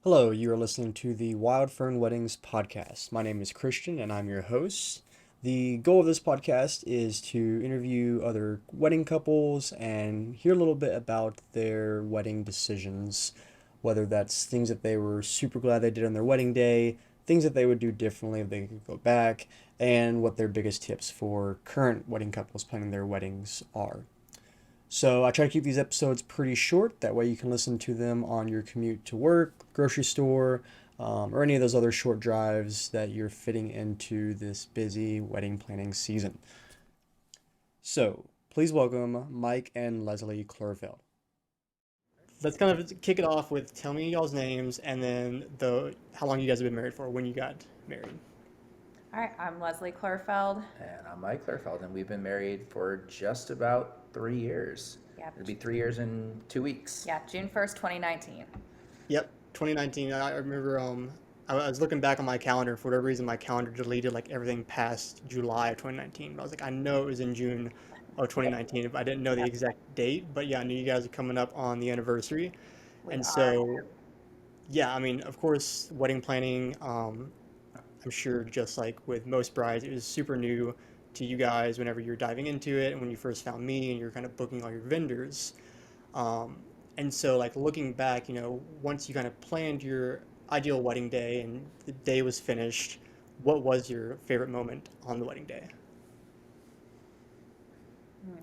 Hello, you are listening to the Wild Fern Weddings podcast. My name is Christian and I'm your host. The goal of this podcast is to interview other wedding couples and hear a little bit about their wedding decisions, whether that's things that they were super glad they did on their wedding day, things that they would do differently if they could go back, and what their biggest tips for current wedding couples planning their weddings are. So I try to keep these episodes pretty short. That way you can listen to them on your commute to work, grocery store, or any of those other short drives that you're fitting into this busy wedding planning season. So please welcome Mike and Leslie Clorveld. Let's kind of kick it off with tell me y'all's names and then the how long you guys have been married for, when you got married. All right, I'm Leslie Klurfeld. And I'm Mike Clearfeld, and we've been married for just about 3 years. Yeah, It'll be 3 years in 2 weeks. yeah, June 1st, 2019. Yep, 2019. I remember I was looking back on my calendar. For whatever reason, my calendar deleted like everything past July of 2019. But I was like, I know it was in June of 2019. But I didn't know the exact date. But yeah, I knew you guys are coming up on the anniversary. We And are. so, yeah, I mean, of course, wedding planning, I'm sure just like with most brides, it was super new to you guys whenever you're diving into it and when you first found me and you're kind of booking all your vendors. Um, and so, like looking back, once you kind of planned your ideal wedding day and the day was finished, what was your favorite moment on the wedding day? Hmm,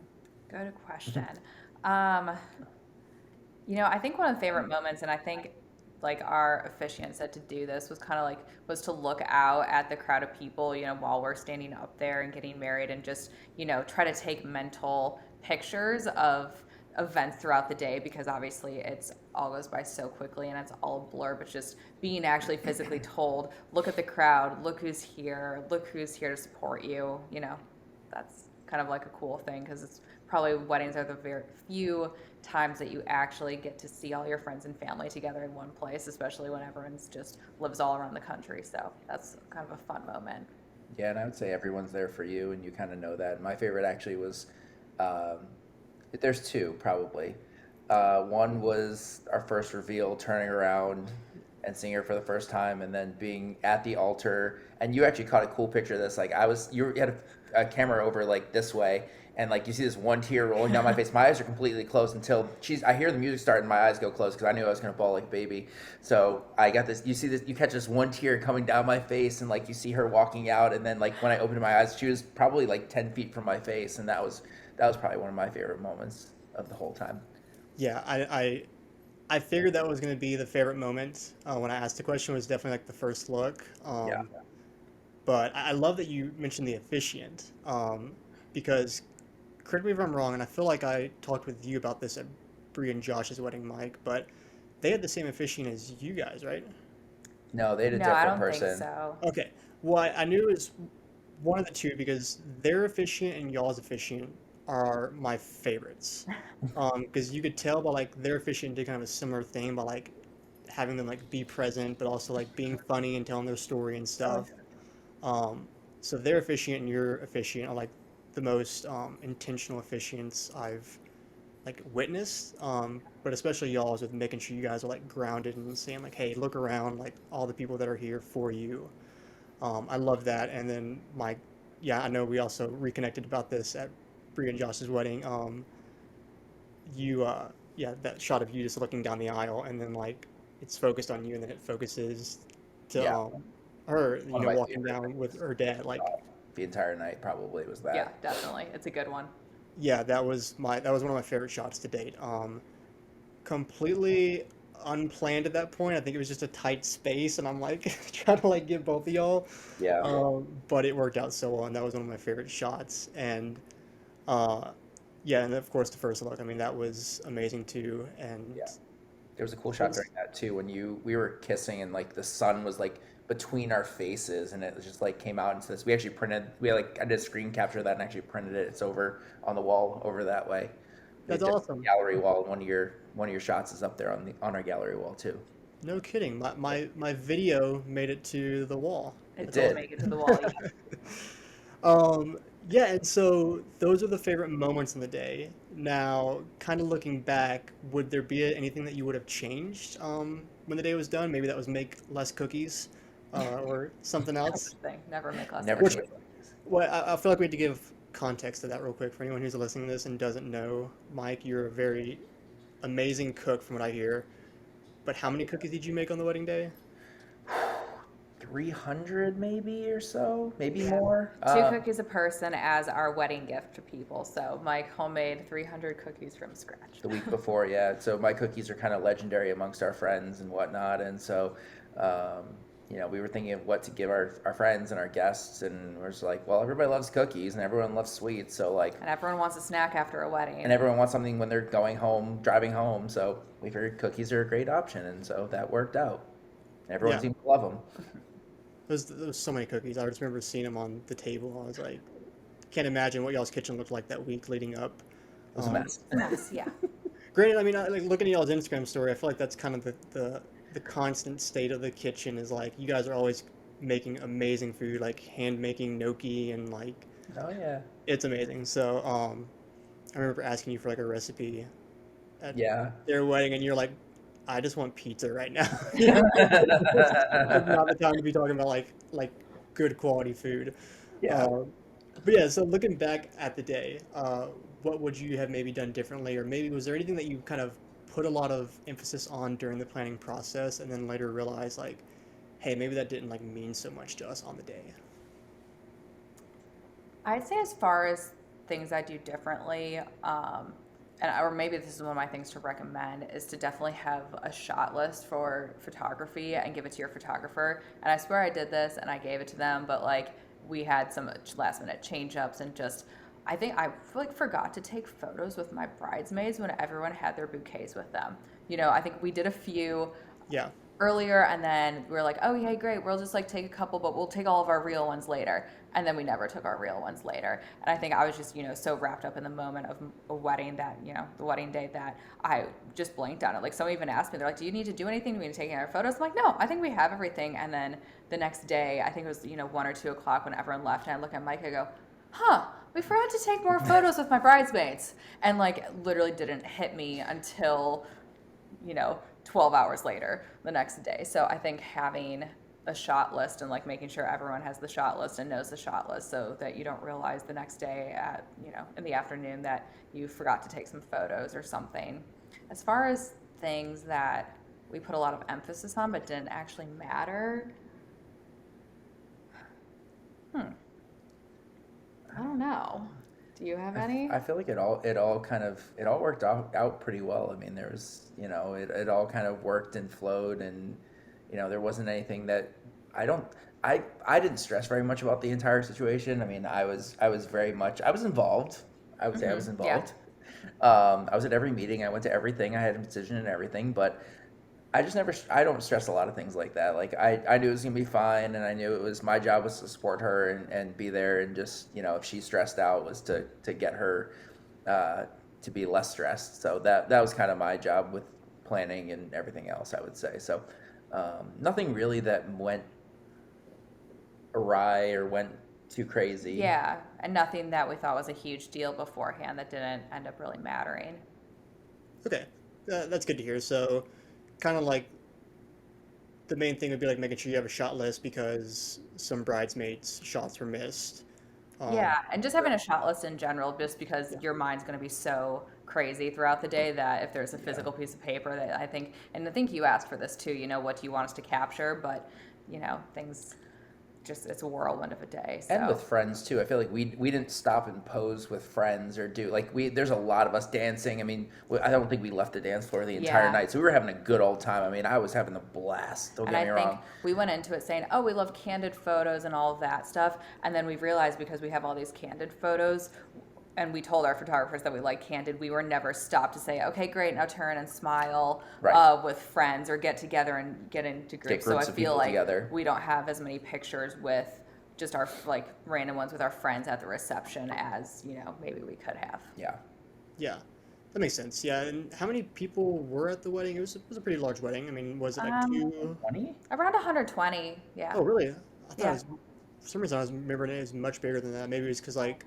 Good question. Um, I think one of the favorite moments, and I think like our officiant said to do this was kind of like was to look out at the crowd of people, while we're standing up there and getting married and just, try to take mental pictures of events throughout the day because obviously it's all goes by so quickly and it's all a blur, but just being actually physically told, look at the crowd, look who's here to support you, that's kind of like a cool thing because it's probably weddings are the very few times that you actually get to see all your friends and family together in one place, especially when everyone's just lives all around the country. So that's kind of a fun moment. Yeah, and I would say everyone's there for you, and you kind of know that. My favorite actually was um, there's two probably. One was our first reveal, turning around and seeing her for the first time, and then being at the altar. And you actually caught a cool picture of this. Like you had a camera over like this way, and like you see this one tear rolling down my face. My eyes are completely closed until I hear the music start, and my eyes go closed because I knew I was gonna bawl like a baby. So I got this. You see this. You catch this one tear coming down my face, and like you see her walking out, and then like when I opened my eyes, she was probably like 10 feet from my face, and that was probably one of my favorite moments of the whole time. Yeah, I figured that was going to be the favorite moment when I asked the question was definitely like the first look. Yeah. But I love that you mentioned the officiant because correct me if I'm wrong, and I feel like I talked with you about this at Bree and Josh's wedding, Mike, but they had the same officiant as you guys, right? No, they had a No, I different don't think person. so. Okay. Well, I knew it was one of the two because their officiant and y'all's officiant are my favorites. Because you could tell by like their officiant did kind of a similar thing by like having them like be present, but also like being funny and telling their story and Oh, stuff. Um, so their officiant and your officiant are like the most intentional officiants I've like witnessed. But especially y'all's with making sure you guys are like grounded and saying like, hey, look around, like all the people that are here for you. I love that. And then yeah, I know we also reconnected about this at Brie and Josh's wedding. Yeah, that shot of you just looking down the aisle, and then like it's focused on you, and then it focuses to yeah, her, one of my walking favorite down with things her dad. Like, the entire night probably was Yeah, that. definitely. It's a good one. yeah, that was one of my favorite shots to date. Completely unplanned at that point. I think it was just a tight space, and I'm like trying to like get both of y'all. Yeah, But it worked out so well, and that was one of my favorite shots. And uh, yeah, and of course the first look. I mean, that was amazing too. And yeah. There was a cool shot was during that too when we were kissing and like the sun was like between our faces and it just like came out into this. I did a screen capture of that and actually printed it. It's over on the wall over that way. The that's awesome. gallery wall. One of your shots is up there on our gallery wall too. No kidding. My video made it to the wall. It It That's did did. make awesome. it to the wall. Yeah. Yeah, and so those are the favorite moments in the day. Now, kind of looking back, would there be anything that you would have changed, when the day was done. Maybe that was make less cookies, or something else. Thing. Never make less Never Which, cookies. too much. well, I feel like we had to give context to that real quick for anyone who's listening to this and doesn't know. Mike, you're a very amazing cook from what I hear. But how many cookies did you make on the wedding day? 300 maybe or so, maybe Yeah. more. 2 cookies a person as our wedding gift to people. So Mike homemade 300 cookies from scratch. The week before, yeah. So my cookies are kind of legendary amongst our friends and whatnot, and so we were thinking of what to give our friends and our guests, and we're just like, well, everybody loves cookies and everyone loves sweets, so like, And everyone wants a snack after a wedding. and everyone wants something when they're going home, driving home. So we figured cookies are a great option, and so that worked out. Everyone Yeah. seemed to love them. There was so many cookies. I just remember seeing them on the table. I was like, can't imagine what y'all's kitchen looked like that week leading up. It was a mess. Yes, yeah. Granted, I mean, like looking at y'all's Instagram story, I feel like that's kind of the constant state of the kitchen is like you guys are always making amazing food, like hand making gnocchi, and like Oh yeah. it's amazing. So I remember asking you for like a recipe at Yeah. their wedding, and you're like, I just want pizza right now. It's not the time to be talking about like good quality food. Yeah. But yeah, so looking back at the day, what would you have maybe done differently, or maybe was there anything that you kind of put a lot of emphasis on during the planning process, and then later realized like, hey, maybe that didn't like mean so much to us on the day? I'd say as far as things I do differently, or maybe this is one of my things to recommend, is to definitely have a shot list for photography and give it to your photographer. And I swear I did this and I gave it to them, but like we had some last minute change ups and just I think I like forgot to take photos with my bridesmaids when everyone had their bouquets with them. I think we did a few Yeah, earlier and then we were like, oh yeah, great, we'll just like take a couple, but we'll take all of our real ones later. And then we never took our real ones later. And I think I was just so wrapped up in the moment of a wedding that the wedding day, that I just blanked on it. Like someone even asked me, they're like, do you need to do anything? Do we need to take any other photos? I'm like, no, I think we have everything. And then the next day, I think it was 1 or 2 o'clock when everyone left, and I look at Mike, I go, huh, we forgot to take more photos with my bridesmaids. And like literally didn't hit me until 12 hours later the next day. So I think having a shot list and like making sure everyone has the shot list and knows the shot list, so that you don't realize the next day at in the afternoon that you forgot to take some photos or something. As far as things that we put a lot of emphasis on but didn't actually matter, I don't know. Do you have any? I feel like it all worked out pretty well. I mean, there was it all kind of worked and flowed, and there wasn't anything that I didn't stress very much about the entire situation. I mean, I was very much I was involved. I would say I was Mm-hmm. Yeah. involved. I was at every meeting. I went to everything. I had a decision in everything, but I don't stress a lot of things like that. Like I knew it was gonna be fine, and I knew it was my job was to support her and be there, and just if she's stressed out was to get her to be less stressed. So that was kind of my job with planning and everything else, I would say. So nothing really that went awry or went too crazy. Yeah, and nothing that we thought was a huge deal beforehand that didn't end up really mattering. okay, that's good to hear. So kind of like the main thing would be like making sure you have a shot list because some bridesmaids shots were missed. Yeah, and just having a shot list in general, just because your mind's going to be so crazy throughout the day, that if there's a physical piece of paper that I think you asked for this too, what do you want us to capture? But, things just, it's a whirlwind of a day. So. And with friends too. I feel like we didn't stop and pose with friends or do like there's a lot of us dancing. I mean, I don't think we left the dance floor the entire Yeah. night. So we were having a good old time. I mean, I was having a blast. Don't And get I me think wrong. we went into it saying, oh, we love candid photos and all of that stuff. And then we realized, because we have all these candid photos, and we told our photographers that we like candid, we were never stopped to say, okay, great, now turn and smile Right. with friends, or get together and get into groups. So I groups of feel people like together. we don't have as many pictures with just our like random ones with our friends at the reception as maybe we could have. Yeah. Yeah, that makes sense. Yeah, and how many people were at the wedding? It was a pretty large wedding. I mean, was it like Um, two? 20? Around 120, yeah. Oh, really? I thought Yeah. it was, for some reason I was remembering it was much bigger than that. Maybe it was because like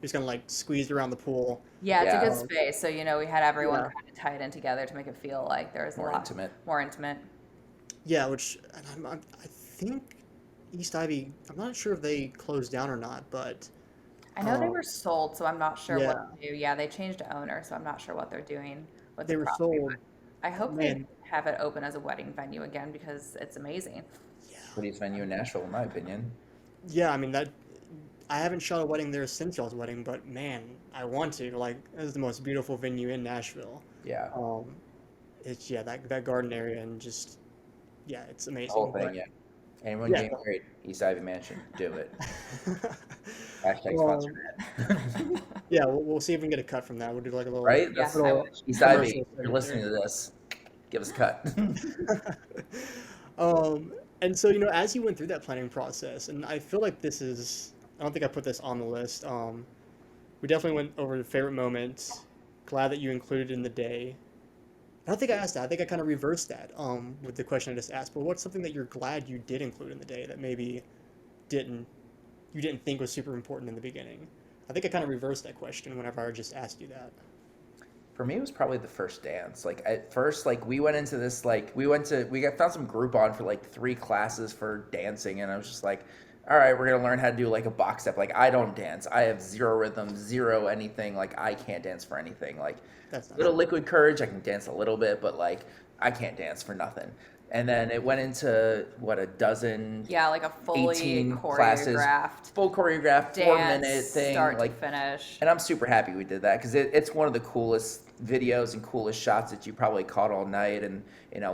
it was kind of like squeezed around the pool. Yeah, it's a Yeah. good space. So, we had everyone Yeah. kind of tied in together to make it feel like there was a More lot intimate. more intimate. Yeah, which and I think East Ivy. I'm not sure if they closed down or not, but I know they um, were sold, so I'm not sure what yeah, to do. Yeah, they changed owner, so I'm not sure what they're doing with the they were property, sold. but I hope they Man, have it open as a wedding venue again because it's amazing. yeah, Prettiest venue in Nashville, in my opinion. yeah. I mean that. I haven't shot a wedding there since y'all's wedding, but man, I want to. Like, this is the most beautiful venue in Nashville. Yeah, Um, it's yeah, that garden area and just yeah, it's the whole amazing. thing. But Yeah. Anyone yeah, getting married, East Ivy Mansion, do it. Hashtag sponsored. um, yeah, we'll see if we can get a cut from that. We'll do like a little Right? That's Yes, I little wish. East Ivy. commercial If you're segment listening there. to this, give us a cut. And so, as you went through that planning process, and I feel like this is, I don't think I put this on the list. We definitely went over the favorite moments. Glad that you included in the day. I don't think I asked that. I think I kind of reversed that with the question I just asked. But what's something that you're glad you did include in the day that maybe didn't you didn't think was super important in the beginning? I think I kind of reversed that question whenever I just asked you that. For me, it was probably the first dance. Like at first, like we went into this, like we got found some Groupon for like 3 classes for dancing, and I was just like, all right, we're gonna learn how to do like a box step. Like I don't dance. I have zero rhythm, zero anything. Like I can't dance for anything. Like That's not little true. liquid courage, I can dance a little bit, but like I can't dance for nothing. And then it went into what, a dozen, Yeah, like a fully 18 classes, choreographed full choreographed, 4 minute dance, thing. start to Like, finish. and I'm super happy we did that because it's one of the coolest videos and coolest shots that you probably caught all night. And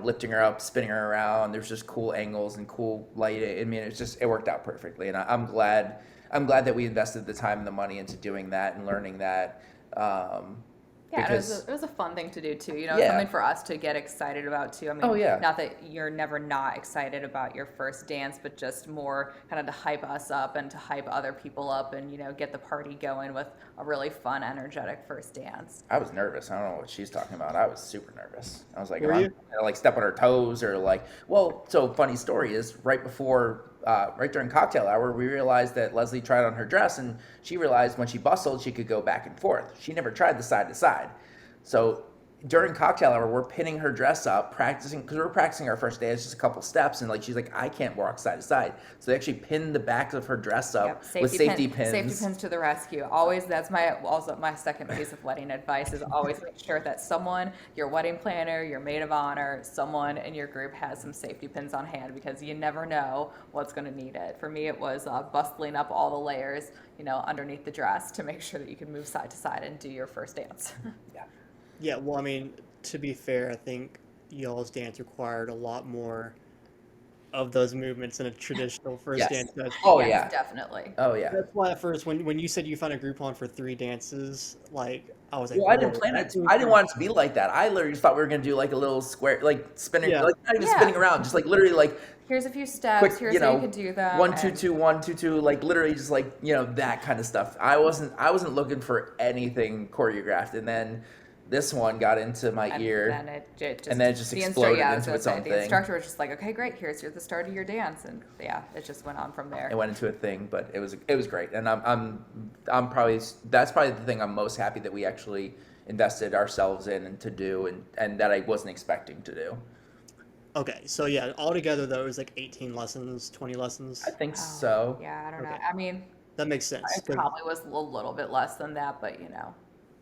lifting her up, spinning her around. There's just cool angles and cool lighting. I mean, it worked out perfectly, and I'm glad. I'm glad that we invested the time and the money into doing that and learning that. Um, Yeah, and because it was a fun thing to do too. yeah, Something for us to get excited about too. I oh mean, yeah, not that you're never not excited about your first dance, but just more kind of to hype us up and to hype other people up and, get the party going with a really fun, energetic first dance. I was nervous. I don't know what she's talking about. I was super nervous. I was like, am Were I you? gonna like step on her toes or like? Well, so funny story is right during cocktail hour, we realized that Leslie tried on her dress, and she realized when she bustled, she could go back and forth. She never tried the side to side. So during cocktail hour, we're pinning her dress up, practicing because we're practicing our first dance, just a couple steps, and like she's like, I can't walk side to side. So they actually pinned the back of her dress up Yep, with safety safety pins. pins to the rescue. Always, that's my second piece of wedding advice is always make sure that someone, your wedding planner, your maid of honor, someone in your group has some safety pins on hand because you never know what's going to need it. For me, it was bustling up all the layers, underneath the dress to make sure that you can move side to side and do your first dance. Yeah. Yeah, well, I mean, to be fair, I think y'all's dance required a lot more of those movements than a traditional first Yes. dance does. Oh Yes, yeah. definitely. Oh yeah. That's why at first, when you said you found a Groupon for 3 dances, like I was like, Well, I didn't whoa, plan that it. seems I didn't kind want it to be like that. I literally just thought we were gonna do like a little square, like spinning, yeah, like not even spinning Yeah. around, just like literally like Here's a few quick, steps. Here's how you could do them. one two And two, 1 2 2, like literally just like that kind of stuff. I wasn't looking for anything choreographed, and then this one got into my and ear, then it and just then it just the instructor, exploded yeah, I was into gonna its say own the thing. instructor was just like, okay, great, here's the start of your dance, and yeah, it just went on from It there. went into a thing, but it was great, and I'm probably that's probably the thing I'm most happy that we actually invested ourselves in and to do, and that I wasn't expecting to do. okay, so yeah, altogether though, it was like 18 lessons, 20 I lessons. think Oh, so. yeah, I don't know. Okay, I mean, that makes sense. it 'Cause probably was a little bit less than that, but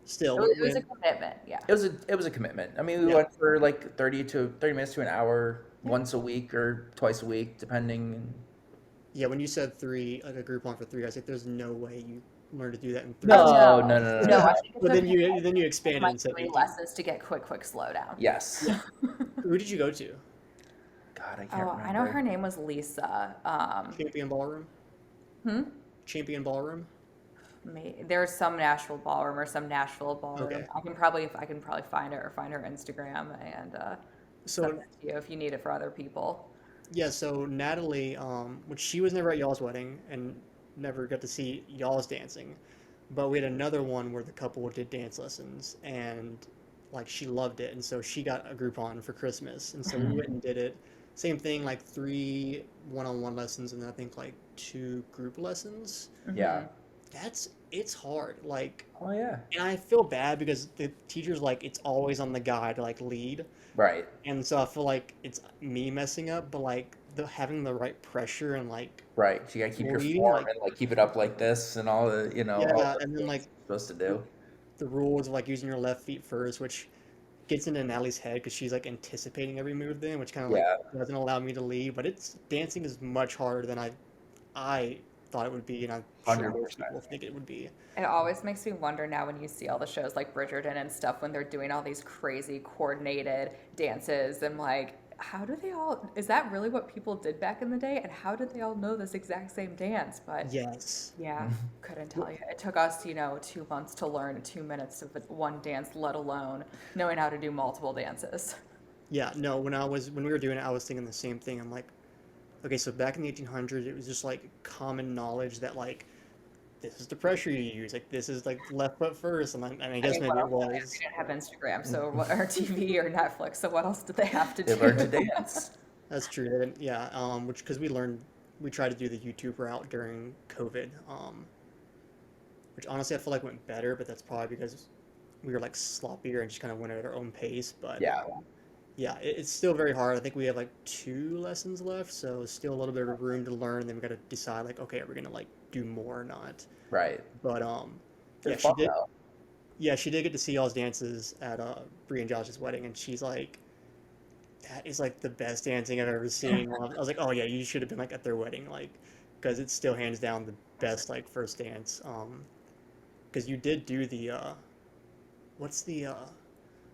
still, it was a when commitment. Yeah, It was a commitment. I mean, we yeah, went for like 30 minutes to an hour yeah. once a week or twice a week, depending. yeah, when you said three, like a Groupon for 3, I was like, there's no way you learn to do that in Oh 3 sessions. No, no, no, no, no, no, I no. think it's But then okay. you Take expanded my and said 18. 3 lessons to get quick slow down. Yes. Yeah, who did you go to? God, I can't Oh, I know remember. her name was Lisa. Champion Ballroom? Hmm? Champion Ballroom? There's some Nashville ballroom or some Nashville ballroom. Okay. I can probably find her or find her Instagram and send So that to you if you need it for other people. yeah, so Natalie, which she was never at y'all's wedding and never got to see y'all's dancing, but we had another one where the couple did dance lessons and like she loved it, and so she got a Groupon for Christmas, and so we went and did it. Same thing, like 3 one-on-one lessons, and then I think like 2 group lessons. Yeah. Hmm. it's hard. Like, Oh yeah. and I feel bad because the teacher's like, it's always on the guy to like lead. Right. And so I feel like it's me messing up, but like the having the right pressure and like Right. So you gotta keep your leading, form like and like keep it up like this and all the all yeah, the and then things like you're supposed to the, do. the rules of like using your left feet first, which gets into Natalie's head because she's like anticipating every move then, which kind of like Yeah. doesn't allow me to lead. But it's dancing is much harder than I thought it would be, and I'm sure Hundred most percent. people think it would be. It always makes me wonder now when you see all the shows like Bridgerton and stuff when they're doing all these crazy coordinated dances and like how do they all is that really what people did back in the day and how did they all know this exact same dance? But Yes. yeah, couldn't tell you. It took us, 2 months to learn 2 minutes of one dance, let alone knowing how to do multiple dances. Yeah, no, when we were doing it, I was thinking the same thing. I'm like, okay, so back in the 1800s, it was just like common knowledge that like this is the pressure you use, like this is like left foot first, and I I guess mean, what maybe it else? They was. didn't have Instagram, so what, or TV or Netflix. So what else did they have to They learned to do? dance. That's true. Yeah, which because we tried to do the YouTube route during COVID, which honestly I feel like went better, but that's probably because we were like sloppier and just kind of went at our own pace. But Yeah. yeah, it's still very hard. I think we have like 2 lessons left, so still a little bit of room to learn. Then we got to decide like, okay, are we gonna like do more or not? Right. But They're yeah, fun though. she did get to see y'all's dances at Bree and Josh's wedding, and she's like, that is like the best dancing I've ever seen. I was like, oh yeah, you should have been like at their wedding, like, because it's still hands down the best like first dance. Because you did do the what's the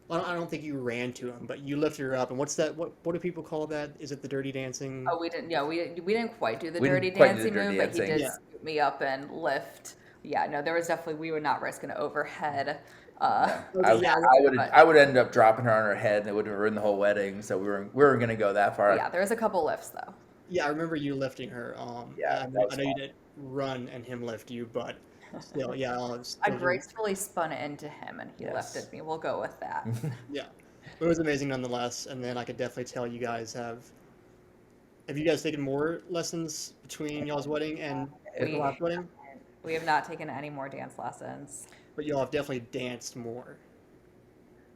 well, I don't think you ran to him, but you lifted her up. And what's that? What do people call that? Is it the dirty dancing? Oh, we didn't. Yeah, we didn't quite do the We dirty didn't quite do the dancing dirty move, but he dancing. did Yeah. scoop me up and lift. Yeah, no, there was definitely we would not risk an overhead. No, Okay, yeah, But I would end up dropping her on her head, and it would have ruined the whole wedding. So we were gonna go that far. yeah, there was a couple lifts though. yeah. I remember you lifting her. Yeah, that I was know you fun. didn't run and him lift you, but still, yeah, I still, gracefully spun it into him and he Yes. lifted me. We'll go with that. yeah. It was amazing nonetheless. And then I could definitely tell you guys have you guys taken more lessons between y'all's wedding and the We last wedding? we have not taken any more dance lessons. But y'all have definitely danced more,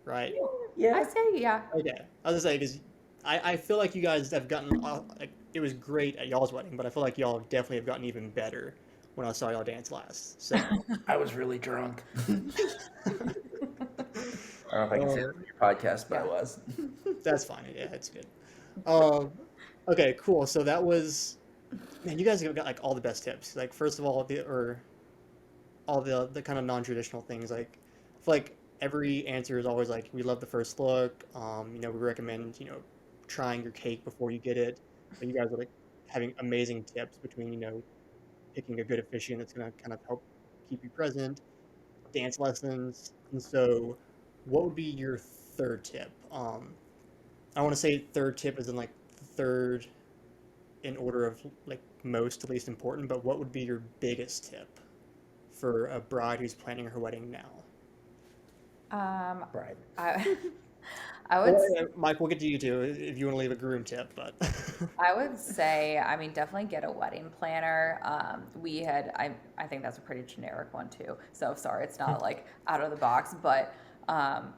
right? I Yeah. say yeah. Okay. I was gonna say because I feel like you guys have gotten like it was great at y'all's wedding, but I feel like y'all definitely have gotten even better when I saw y'all dance last. So I was really drunk. I don't know if I can say that uh, on your podcast, but I Yeah. was. that's fine. Yeah, it's good. Um, okay, cool. So that was man, you guys have got like all the best tips. Like first of all, all the kind of non-traditional things. Like I feel like every answer is always like we love the first look. We recommend trying your cake before you get it. But you guys are like having amazing tips between picking a good officiant that's gonna kind of help keep you present, dance lessons, and so what would be your third tip? I want to say third tip is in like third in order of like most to least important, but what would be your biggest tip for a bride who's planning her wedding now? Um, Right. I I would Well, Mike, we'll get to you too if you want to leave a groom tip, but I would say, I mean, definitely get a wedding planner. I think that's a pretty generic one too. So sorry, it's not like out of the box, but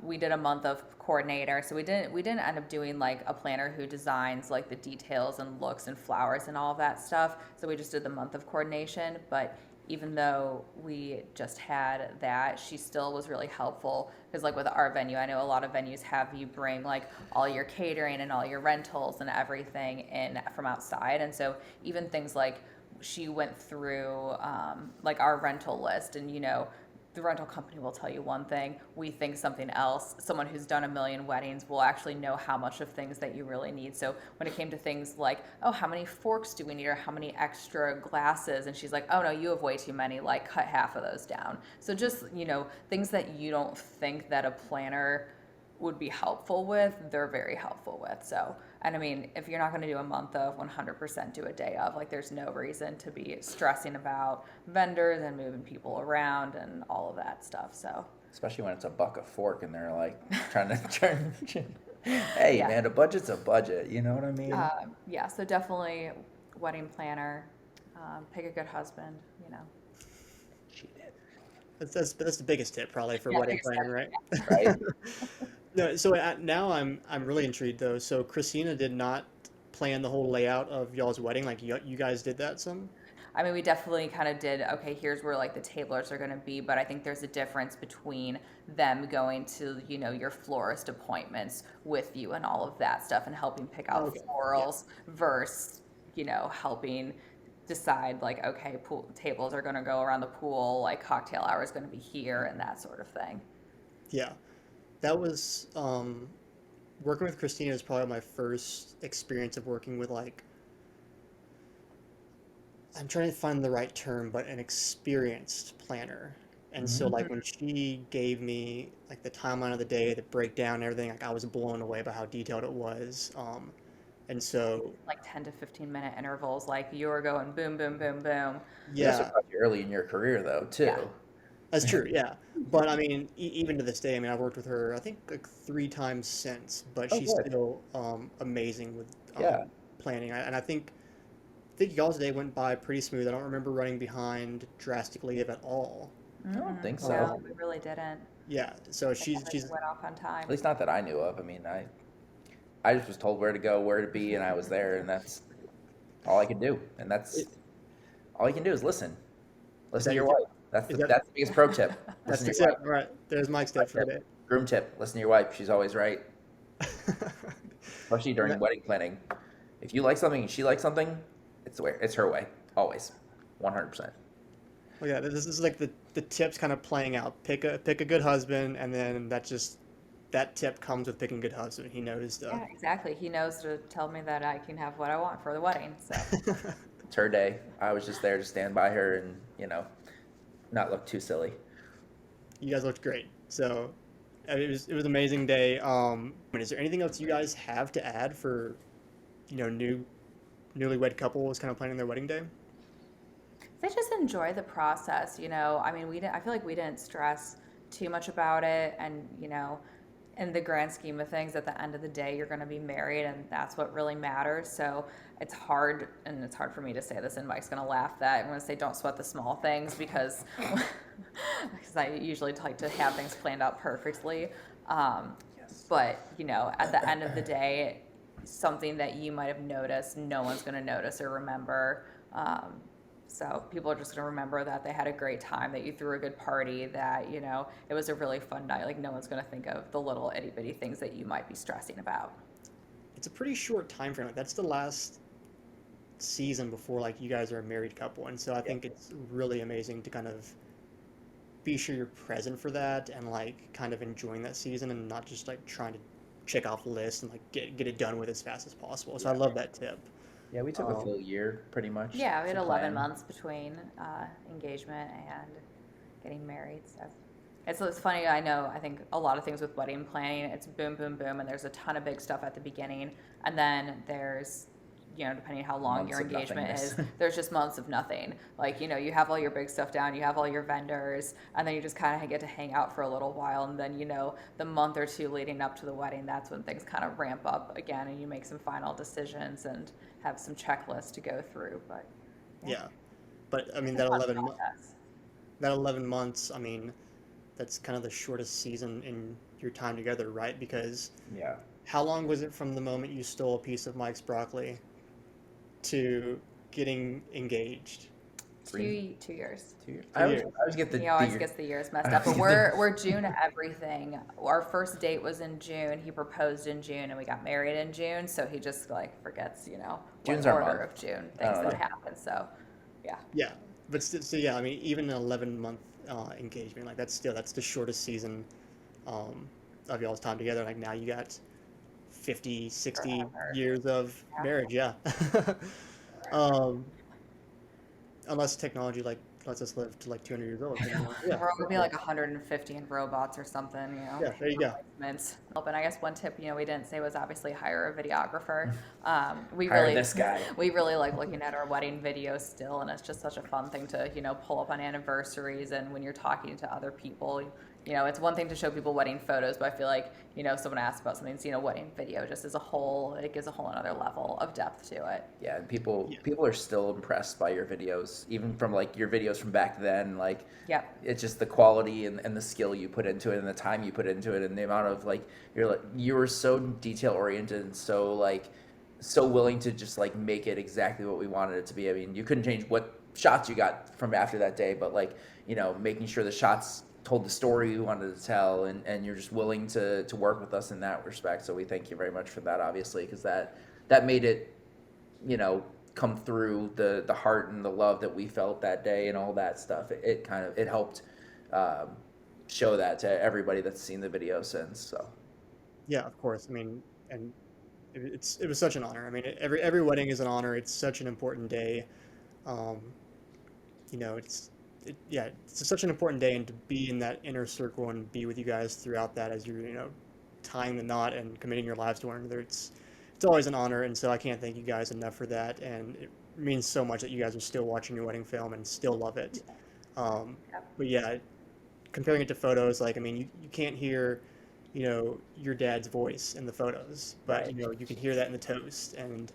we did a month of coordinator. So we didn't end up doing like a planner who designs like the details and looks and flowers and all of that stuff. So we just did the month of coordination. But even though we just had that, she still was really helpful because like with our venue, I know a lot of venues have you bring like all your catering and all your rentals and everything in from outside. And so even things like she went through like our rental list and the rental company will tell you one thing, we think something else. Someone who's done a million weddings will actually know how much of things that you really need. So when it came to things like, oh, how many forks do we need or how many extra glasses? And she's like, oh no, you have way too many, like cut half of those down. So just, things that you don't think that a planner would be helpful with, they're very helpful with. So, and I mean, if you're not going to do a month of 100% do a day of, like there's no reason to be stressing about vendors and moving people around and all of that stuff. So, Especially when it's a buck a fork and they're like trying to turn. Hey yeah. man, a budget's a budget. You know what I mean? Yeah, so definitely wedding planner, pick a good husband. That's the biggest tip probably for Yeah, wedding biggest planning, right? right? No, so now I'm really intrigued though. So Christina did not plan the whole layout of y'all's wedding, like you guys did that some? I mean, we definitely kind of did, okay, here's where like the tablers are going to be, but I think there's a difference between them going to, your florist appointments with you and all of that stuff and helping pick out Okay. Yeah. florals versus, helping decide like, okay, pool tables are going to go around the pool, like cocktail hour is going to be here and that sort of thing. Yeah. That was working with Christina is probably my first experience of working with like I'm trying to find the right term, but an experienced planner. And so Hmm. like when she gave me like the timeline of the day, the breakdown and everything, like I was blown away by how detailed it was. And so Like 10 to 15-minute intervals, like you're going boom, boom, boom, boom. She also yeah, caught you early in your career, though, Yeah. too. that's true. Yeah. But I mean, even to this day, I mean, I've worked with her, I think like 3 times since, but Oh, she's good. still amazing with Yeah. planning. And I think y'all's day went by pretty smooth. I don't remember running behind drastically if at all. I don't think No, so. we really didn't. Yeah, so Like everything she's went off on At time. least not that I knew of. I mean, I just was told where to go, where to be, and I was there, and that's all I could do. And that's it, all you can do is listen. is Listen to that your your tip? wife. That's Is the that that's the biggest pro tip. that's Listen the to your tip? wife. All right, there's Mike's My tip for tip. today. Groom tip. Listen to your wife. She's always right, especially And during wedding planning. If you like something and she likes something, it's the way. It's her way. Always. 100%. well, yeah, this is like the tips kind of playing out. Pick a good husband, and then that tip comes with picking a good husband. He knows the. Yeah, exactly. He knows to tell me that I can have what I want for the wedding. So, It's her day. I was just there to stand by her and, not look too silly. You guys looked great. So it was an amazing day. Is there anything else you guys have to add for newlywed couples kind of planning their wedding day? they just enjoy the process, I mean, I feel like we didn't stress too much about it. And, in the grand scheme of things, at the end of the day, you're going to be married, and that's what really matters. So it's hard, and it's hard for me to say this, and Mike's going to laugh that I'm going to say don't sweat the small things because because I usually like to have things planned out perfectly. Yes. But at the end of the day, something that you might have noticed, no one's going to notice or remember. So people are just going to remember that they had a great time, that you threw a good party, that, it was a really fun night. Like no one's going to think of the little itty bitty things that you might be stressing about. It's a pretty short time frame. Like that's the last season before like you guys are a married couple, and so I Yeah. think it's really amazing to kind of be sure you're present for that and like kind of enjoying that season and not just like trying to check off lists and like get it done with as fast as possible. So I Yeah. love that tip. Yeah, we took a Um, full year pretty much Yeah, we had to 11 plan. months between engagement and getting married. So it's funny. I think a lot of things with wedding planning, it's boom, boom, boom, and there's a ton of big stuff at the beginning, and then there's, depending how long Months your of engagement nothingness. is, there's just months of nothing. Like, you have all your big stuff down, you have all your vendors, and then you just kind of get to hang out for a little while, and then, the month or two leading up to the wedding, that's when things kind of ramp up again, and you make some final decisions and have some checklists to go through. But yeah, yeah, but I mean it's a fun process. that 11 months, I mean, that's kind of the shortest season in your time together, right? Because Yeah. how long was it from the moment you stole a piece of Mike's broccoli to getting engaged? 2 years. 2 years. 2 years. I always get He the always year. gets the years messed I up, but always get we're June everything. Our first date was in June. He proposed in June, and we got married in June. So he just like forgets, what June's our order month. of June I things don't that know. happen. So yeah, Yeah, but so yeah, I mean, even an 11-month engagement, like that's the shortest season um, of y'all's time together. Like now you got 50, 60 forever. years of Yeah. marriage, yeah. Forever. um, unless technology like lets us live to like 200 years old, then yeah, We're gonna be hopefully. like 150 in robots or something, Yeah, there you go. replacements. And I guess one tip, we didn't say was obviously hire a videographer. We Hire really, this guy. we really like looking at our wedding videos still, and it's just such a fun thing to, pull up on anniversaries and when you're talking to other people, it's one thing to show people wedding photos, but I feel like, if someone asks about something, seeing a wedding video just as a whole, it gives a whole another level of depth to it. Yeah, and people are still impressed by your videos, even from like your videos from back then. Like, Yep. it's just the quality and the skill you put into it and the time you put into it and the amount of like you were so detail oriented and so willing to just like make it exactly what we wanted it to be. I mean, you couldn't change what shots you got from after that day, but like, making sure the shots told the story we wanted to tell, and you're just willing to work with us in that respect. So we thank you very much for that, obviously, because that made it, come through the heart and the love that we felt that day and all that stuff. It helped um, show that to everybody that's seen the video since. So Yeah, of course. I mean, and it was such an honor. I mean, every wedding is an honor. It's such an important day. Um, yeah, it's such an important day, and to be in that inner circle and be with you guys throughout that as you're, tying the knot and committing your lives to one another. It's always an honor, and so I can't thank you guys enough for that. And it means so much that you guys are still watching your wedding film and still love it. Yep. But yeah, comparing it to photos, like, I mean, you can't hear, your dad's voice in the photos, but right. you can hear that in the toast. And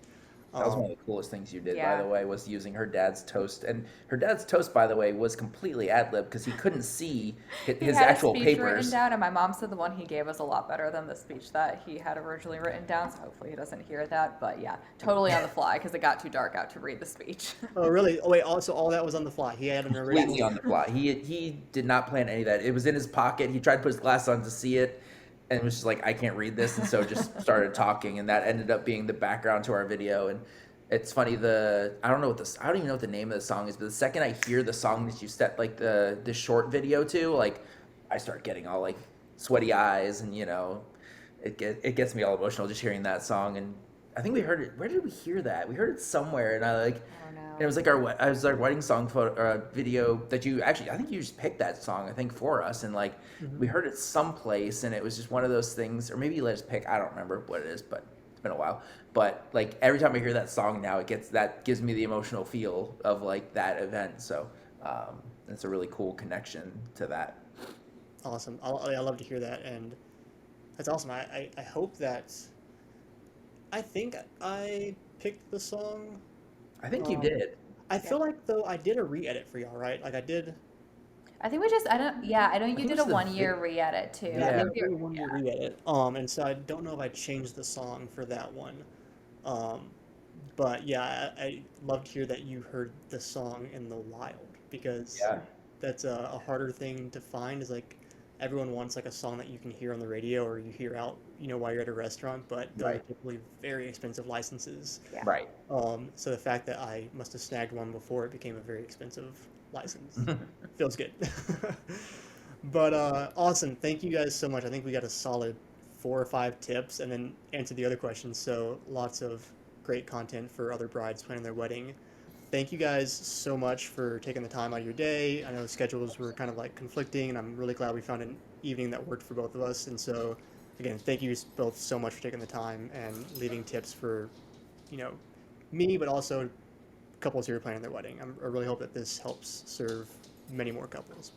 That was one um, of the coolest things you did, by Yeah. the way, was using her dad's toast. And her dad's toast, by the way, was completely ad lib because he couldn't see He his had a actual speech written papers. down, and my mom said the one he gave was a lot better than the speech that he had originally written down. So hopefully he doesn't hear that. But yeah, totally on the fly because it got too dark out to read the speech. oh, really? Oh, wait, also all that was on the fly. He had an original. Completely on the fly. He did not plan any of that. It was in his pocket. He tried to put his glasses on to see it, and was just like, I can't read this, and so just started talking, and that ended up being the background to our video. And it's funny, I don't even know what the name of the song is, but the second I hear the song that you set like the short video to, like, I start getting all like sweaty eyes, and it gets me all emotional just hearing that song. And I think we heard it. Where did we hear that? We heard it somewhere, and Oh no. and it was like our wedding song video that you actually, I think you just picked that song, I think, for us. And like, Mhm. we heard it someplace, and it was just one of those things, or maybe you let us pick, I don't remember what it is, but it's been a while. But like, every time I hear that song now, that gives me the emotional feel of like that event. So it's a really cool connection to that. Awesome. I love to hear that, and that's awesome. I hope that I think I picked the song. I think you Um, did. I Yeah. feel like though I did a re-edit for y'all, right? Like I did. I think I don't, yeah, I know I you think it did was a 1 year re-edit too. Yeah, I I Yeah. did think a you're, one-year yeah. re-edit. And so I don't know if I changed the song for that one. Um, but yeah, I love to hear that you heard the song in the wild, because Yeah. that's a harder thing to find. Is like everyone wants like a song that you can hear on the radio or you hear out, while you're at a restaurant, but those are Right. typically very expensive licenses. Yeah. Right. So the fact that I must have snagged one before it became a very expensive license feels good. But awesome. Thank you guys so much. I think we got a solid 4 or 5 tips and then answered the other questions. So lots of great content for other brides planning their wedding. Thank you guys so much for taking the time out of your day. I know schedules were kind of like conflicting, and I'm really glad we found an evening that worked for both of us. And so, again, thank you both so much for taking the time and leaving tips for, you know, me, but also couples who are planning their wedding. I really hope that this helps serve many more couples.